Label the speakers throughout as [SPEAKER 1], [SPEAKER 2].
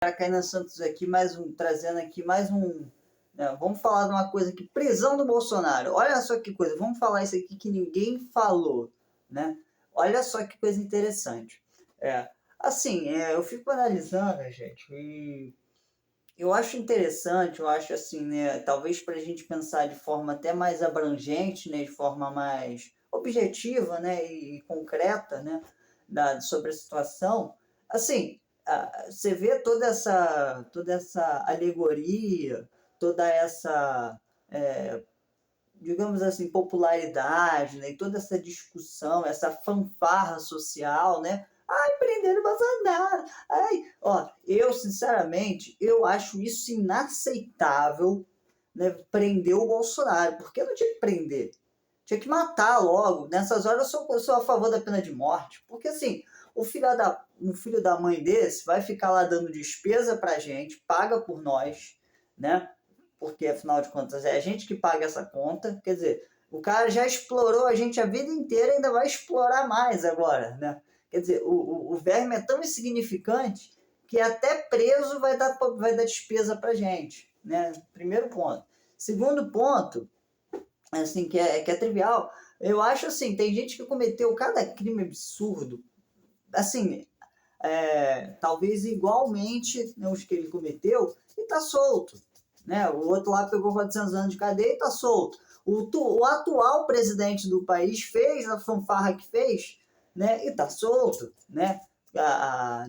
[SPEAKER 1] Kainan Santos aqui, trazendo aqui mais um. Vamos falar de uma coisa aqui, prisão do Bolsonaro. Olha só que coisa, vamos falar isso aqui que ninguém falou, né? Olha só que coisa interessante. Eu fico analisando, gente, e eu acho interessante, eu acho assim, né? Talvez para a gente pensar de forma até mais abrangente, né? De forma mais objetiva, né? E concreta, né? Sobre a situação. Assim, você vê toda essa alegoria, toda essa, é, digamos assim, popularidade, né? E toda essa discussão, essa fanfarra social, né? Ai, prenderam o Bolsonaro. Ai, ó, eu sinceramente, eu acho isso inaceitável, né? Prender o Bolsonaro, porque não tinha que prender. Tinha que matar logo. Nessas horas eu sou a favor da pena de morte. Porque assim, um filho da mãe desse vai ficar lá dando despesa pra gente, paga por nós, né? Porque afinal de contas é a gente que paga essa conta. Quer dizer, o cara já explorou a gente a vida inteira e ainda vai explorar mais agora, né? Quer dizer, o verme é tão insignificante que até preso vai dar despesa pra gente, né? Primeiro ponto. Segundo ponto, assim, que é trivial, eu acho assim, tem gente que cometeu cada crime absurdo, assim, talvez igualmente, né, os que ele cometeu, e tá solto, né? O outro lá pegou 400 anos de cadeia e tá solto. O atual presidente do país fez a fanfarra que fez, né? E tá solto, né?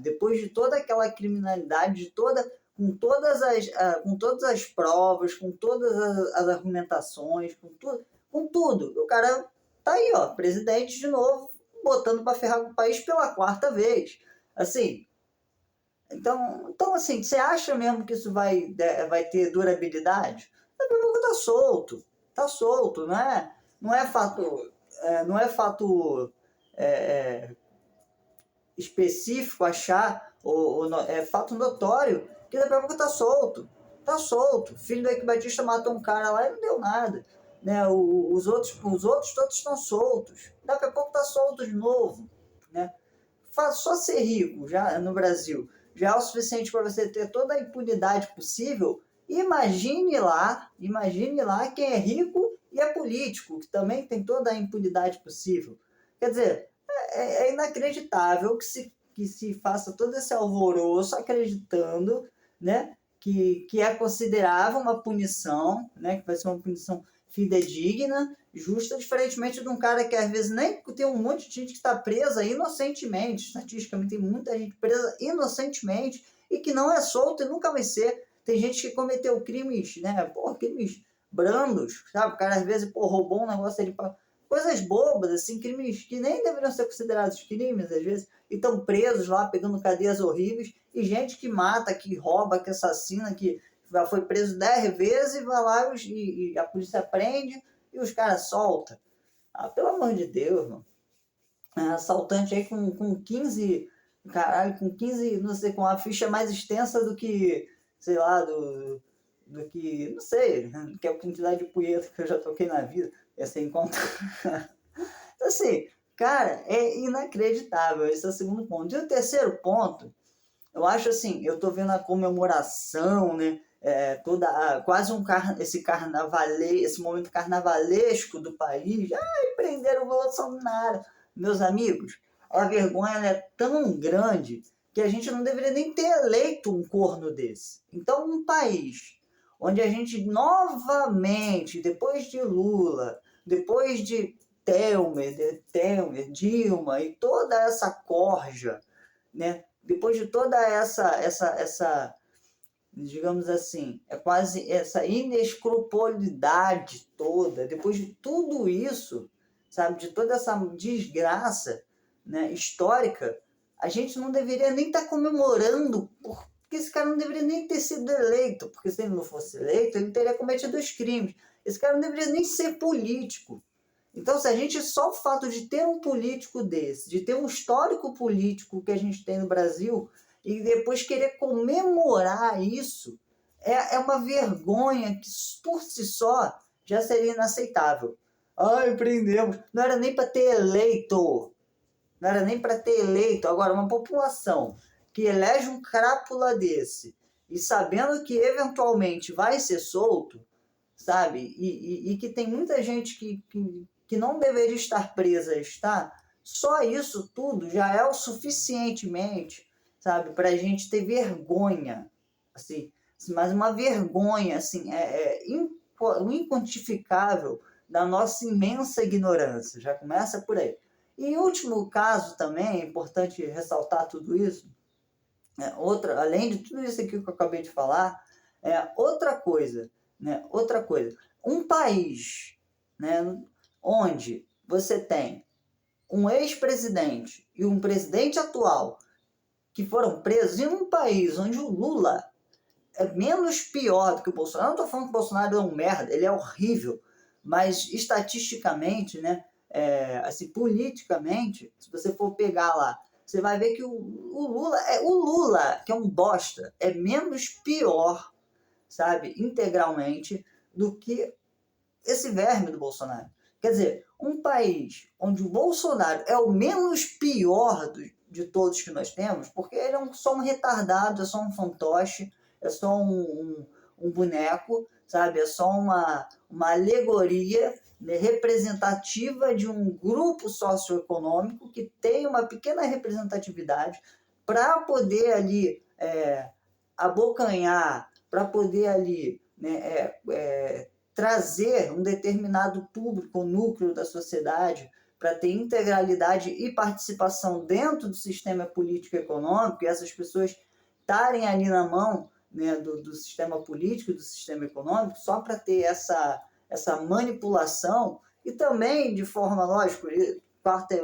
[SPEAKER 1] Depois de toda aquela criminalidade, com todas as provas, com todas as argumentações, com tudo. O cara tá aí, ó, presidente de novo, botando para ferrar o país pela quarta vez. Assim, então assim, você acha mesmo que isso vai ter durabilidade? O jogo tá solto, não é fato, não é fato é, específico achar, é fato notório que daqui a pouco tá solto. Filho do Eike Batista matou um cara lá e não deu nada, né? Os outros todos estão soltos, daqui a pouco tá solto de novo, né? Só ser rico já no Brasil já é o suficiente para você ter toda a impunidade possível. Imagine lá quem é rico e é político, que também tem toda a impunidade possível. Quer dizer, é inacreditável que se faça todo esse alvoroço acreditando, né, que é considerável uma punição, né, que vai ser uma punição fidedigna, justa, diferentemente de um cara que às vezes nem tem um monte de gente que está presa inocentemente, estatisticamente tem muita gente presa inocentemente e que não é solto e nunca vai ser. Tem gente que cometeu crimes, né, crimes brandos, sabe? O cara às vezes, roubou um negócio ali para coisas bobas, assim, crimes que nem deveriam ser considerados crimes, às vezes, e estão presos lá, pegando cadeias horríveis, e gente que mata, que rouba, que assassina, que já foi preso 10 vezes e vai lá e a polícia prende e os caras soltam. Pelo amor de Deus, mano. Assaltante aí com 15, caralho, com 15, não sei, com a ficha mais extensa do que, sei lá, do que, não sei, que é a quantidade de punheta que eu já toquei na vida, é sem contar. Então, assim, cara, é inacreditável. Esse é o segundo ponto. E o terceiro ponto, eu acho assim, eu tô vendo a comemoração, né? Quase esse momento carnavalesco do país. Ai, prenderam o Bolsonaro. Meus amigos, a vergonha é tão grande que a gente não deveria nem ter eleito um corno desse. Então, um país onde a gente novamente, depois de Lula, depois de Temer, Dilma e toda essa corja, né? Depois de toda essa, digamos assim, é quase essa inescrupulosidade toda, depois de tudo isso, sabe, de toda essa desgraça, né, histórica, a gente não deveria nem estar comemorando, porque esse cara não deveria nem ter sido eleito, porque se ele não fosse eleito, ele teria cometido os crimes. Esse cara não deveria nem ser político. Então, se a gente, só o fato de ter um político desse, de ter um histórico político que a gente tem no Brasil, e depois querer comemorar isso, é uma vergonha que, por si só, já seria inaceitável. Ai, prendemos. Não era nem para ter eleito. Não era nem para ter eleito. Agora, uma população que elege um crápula desse e sabendo que eventualmente vai ser solto, sabe? E que tem muita gente que não deveria estar presa, está. Só isso tudo já é o suficientemente, sabe, para a gente ter vergonha, assim, mas uma vergonha, assim, inquantificável da nossa imensa ignorância. Já começa por aí. E em último caso também, é importante ressaltar tudo isso, além de tudo isso aqui que eu acabei de falar, outra coisa, né? Outra coisa. Um país, né, onde você tem um ex-presidente e um presidente atual que foram presos, em um país onde o Lula é menos pior do que o Bolsonaro. Eu não estou falando que o Bolsonaro é um merda, ele é horrível, mas estatisticamente, né, assim, politicamente, se você for pegar lá, você vai ver que o Lula, que é um bosta, é menos pior, sabe, integralmente, do que esse verme do Bolsonaro. Quer dizer, um país onde o Bolsonaro é o menos pior de todos que nós temos, porque ele é só um retardado, é só um fantoche, é só um boneco, sabe? É só uma alegoria, né, representativa de um grupo socioeconômico que tem uma pequena representatividade para poder ali abocanhar, para poder ali, né, trazer um determinado público, um núcleo da sociedade, para ter integralidade e participação dentro do sistema político e econômico, e essas pessoas estarem ali na mão, né, do sistema político, do sistema econômico, só para ter essa manipulação, e também, de forma lógica,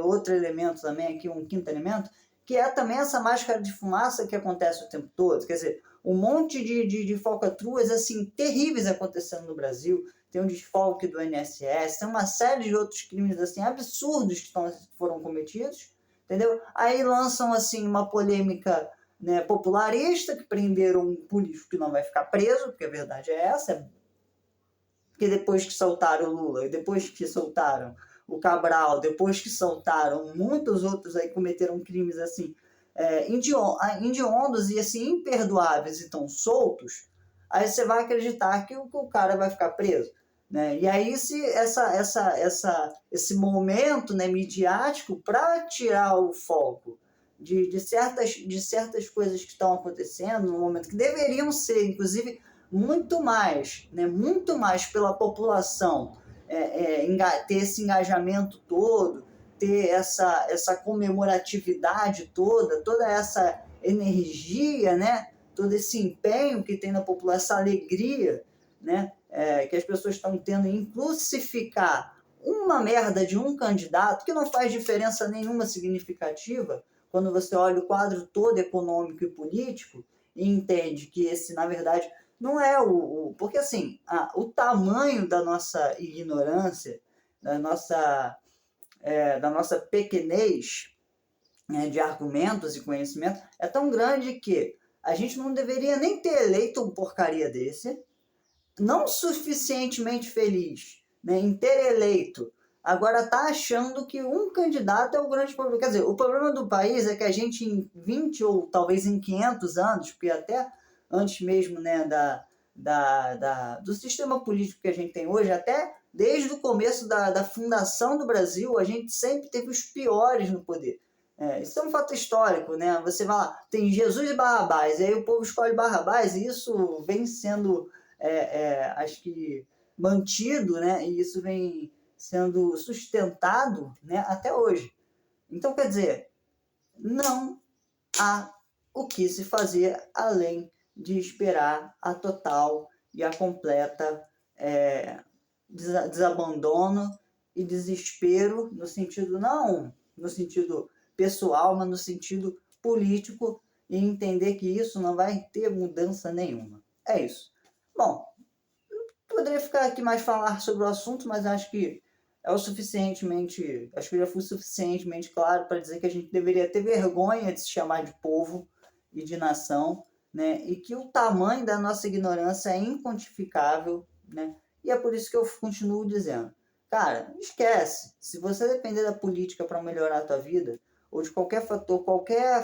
[SPEAKER 1] outro elemento também, aqui um quinto elemento, que é também essa máscara de fumaça que acontece o tempo todo. Quer dizer, um monte de falcatruas assim, terríveis acontecendo no Brasil. Tem um desfalque do INSS, tem uma série de outros crimes assim, absurdos que foram cometidos, entendeu? Aí lançam assim, uma polêmica, né, popularista, que prenderam um político que não vai ficar preso, porque a verdade é essa, porque depois que soltaram o Lula, depois que soltaram o Cabral, depois que soltaram muitos outros aí cometeram crimes assim, indiondos e assim imperdoáveis e estão soltos, aí você vai acreditar que o cara vai ficar preso, né? E aí esse momento, né, midiático para tirar o foco de certas coisas que estão acontecendo no momento, que deveriam ser, inclusive, muito mais, né, muito mais pela população ter esse engajamento todo, ter essa comemoratividade toda essa energia, né, todo esse empenho que tem na população, essa alegria, né, que as pessoas estão tendo em crucificar uma merda de um candidato que não faz diferença nenhuma significativa quando você olha o quadro todo econômico e político e entende que esse, na verdade, não é porque assim, o tamanho da nossa ignorância, da nossa pequenez, né, de argumentos e conhecimento, é tão grande que a gente não deveria nem ter eleito um porcaria desse, não suficientemente feliz, né, em ter eleito, agora está achando que um candidato é o grande problema. Quer dizer, o problema do país é que a gente em 20 ou talvez em 500 anos, porque até antes mesmo, né, do sistema político que a gente tem hoje, até desde o começo da fundação do Brasil, a gente sempre teve os piores no poder. Isso é um fato histórico, né? Você vai lá, tem Jesus e Barrabás, e aí o povo escolhe Barrabás, e isso vem sendo, acho que, mantido, né? E isso vem sendo sustentado, né, até hoje. Então, quer dizer, não há o que se fazer além de esperar a total e a completa desabandono e desespero, no sentido, não no sentido pessoal, mas no sentido político, e entender que isso não vai ter mudança nenhuma. É isso. Bom, poderia ficar aqui mais falar sobre o assunto, mas acho que acho que já fui suficientemente claro para dizer que a gente deveria ter vergonha de se chamar de povo e de nação, né? E que o tamanho da nossa ignorância é inquantificável, né? E é por isso que eu continuo dizendo, cara, esquece. Se você depender da política para melhorar a tua vida, ou de qualquer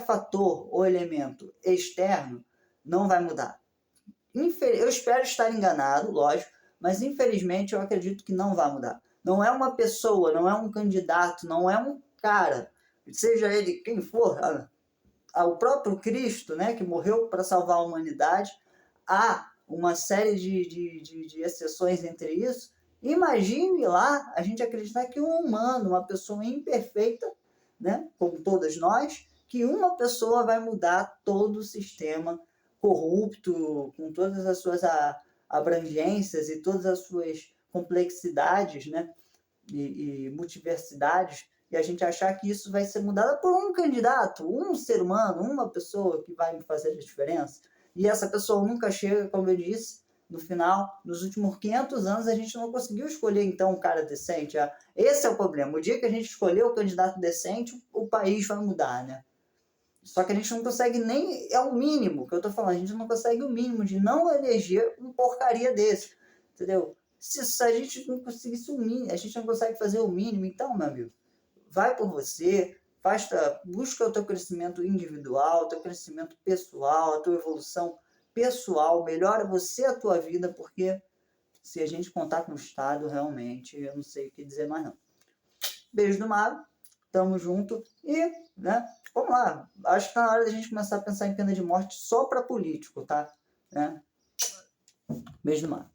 [SPEAKER 1] fator ou elemento externo, não vai mudar. Eu espero estar enganado, lógico, mas infelizmente eu acredito que não vai mudar. Não é uma pessoa, não é um candidato, não é um cara, seja ele quem for, o próprio Cristo, né, que morreu para salvar a humanidade. Há uma série de exceções entre isso. Imagine lá a gente acreditar que um humano, uma pessoa imperfeita, né, como todas nós, que uma pessoa vai mudar todo o sistema corrupto, com todas as suas abrangências e todas as suas complexidades, né, e multiversidades, e a gente achar que isso vai ser mudado por um candidato, um ser humano, uma pessoa que vai fazer a diferença. E essa pessoa nunca chega, como eu disse, no final, nos últimos 500 anos, a gente não conseguiu escolher, então, um cara decente. Esse é o problema. O dia que a gente escolher o candidato decente, o país vai mudar, né? Só que a gente não consegue nem... É o mínimo que eu tô falando. A gente não consegue o mínimo de não eleger um porcaria desse. Entendeu? Se a gente não conseguisse o mínimo, a gente não consegue fazer o mínimo, então, meu amigo, vai por você, busca o teu crescimento individual, o teu crescimento pessoal, a tua evolução pessoal, melhora você a tua vida, porque se a gente contar com o Estado, realmente, eu não sei o que dizer mais não. Beijo do mar, tamo junto e, né, vamos lá. Acho que tá na hora da gente começar a pensar em pena de morte só para político, tá? Né? Beijo do mar.